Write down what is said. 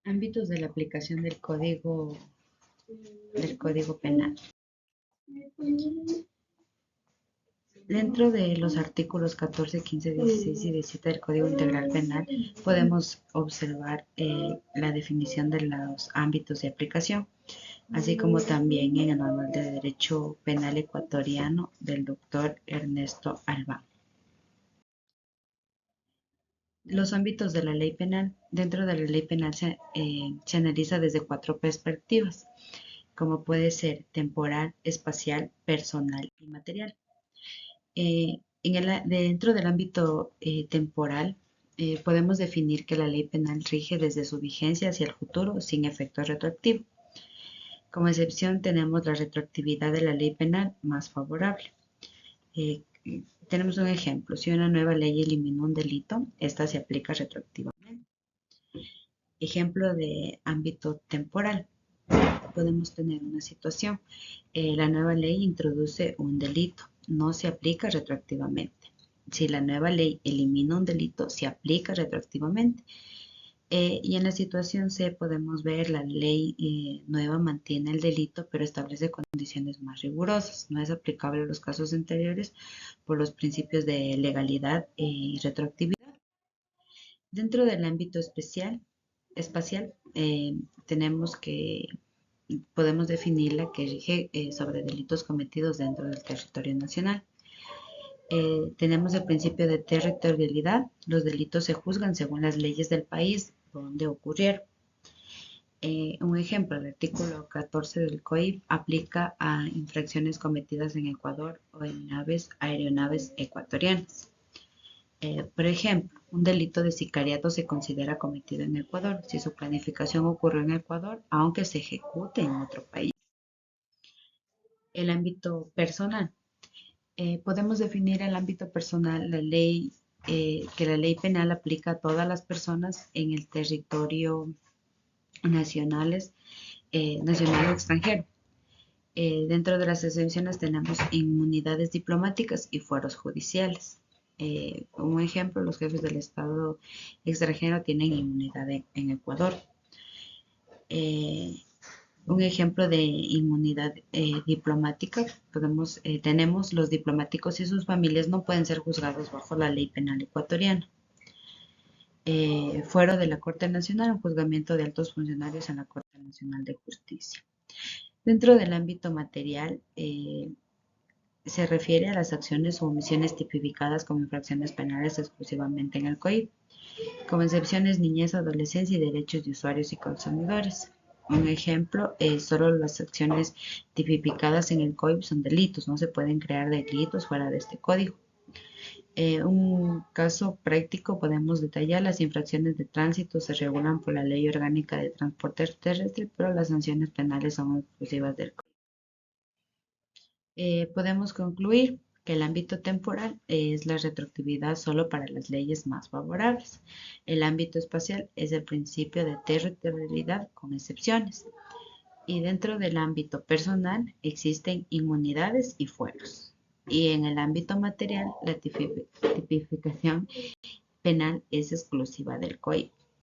Ámbitos de la aplicación del Código Penal. Dentro de los artículos 14, 15, 16 y 17 del Código Integral Penal podemos observar la definición de los ámbitos de aplicación, así como también en el Manual de Derecho Penal Ecuatoriano del doctor Ernesto Albán. Los ámbitos de la ley penal. Dentro de la ley penal se analiza desde cuatro perspectivas, como puede ser temporal, espacial, personal y material. Dentro del ámbito temporal, podemos definir que la ley penal rige desde su vigencia hacia el futuro sin efecto retroactivo. Como excepción tenemos la retroactividad de la ley penal más favorable. Eh, Tenemos un ejemplo. Si una nueva ley eliminó un delito, esta se aplica retroactivamente. Ejemplo de ámbito temporal. Podemos tener una situación. La nueva ley introduce un delito, no se aplica retroactivamente. Si la nueva ley elimina un delito, se aplica retroactivamente. Y en la situación C podemos ver la ley nueva mantiene el delito, pero establece condiciones más rigurosas. No es aplicable a los casos anteriores por los principios de legalidad y retroactividad. Dentro del ámbito espacial, tenemos que podemos definirla que rige sobre delitos cometidos dentro del territorio nacional. Tenemos el principio de territorialidad. Los delitos se juzgan según las leyes del país donde ocurrieron. Un ejemplo, el artículo 14 del COIP aplica a infracciones cometidas en Ecuador o en aeronaves ecuatorianas. Por ejemplo, un delito de sicariato se considera cometido en Ecuador si su planificación ocurrió en Ecuador, aunque se ejecute en otro país. El ámbito personal. Podemos definir el ámbito personal, que la ley penal aplica a todas las personas en el territorio nacional o extranjero. Dentro de las excepciones tenemos inmunidades diplomáticas y fueros judiciales. Un ejemplo, los jefes del Estado extranjero tienen inmunidad en Ecuador. Un ejemplo de inmunidad diplomática, tenemos los diplomáticos y sus familias no pueden ser juzgados bajo la ley penal ecuatoriana. Fuero de la Corte Nacional, un juzgamiento de altos funcionarios en la Corte Nacional de Justicia. Dentro del ámbito material, se refiere a las acciones o omisiones tipificadas como infracciones penales exclusivamente en el COIP, como excepciones niñez, adolescencia y derechos de usuarios y consumidores. Un ejemplo, solo las acciones tipificadas en el COIP son delitos, no se pueden crear delitos fuera de este código. Un caso práctico podemos detallar: las infracciones de tránsito se regulan por la Ley Orgánica de Transporte Terrestre, pero las sanciones penales son exclusivas del COIP. Podemos concluir que el ámbito temporal es la retroactividad solo para las leyes más favorables. El ámbito espacial es el principio de territorialidad con excepciones. Y dentro del ámbito personal existen inmunidades y fueros. Y en el ámbito material, la tipificación penal es exclusiva del COIP.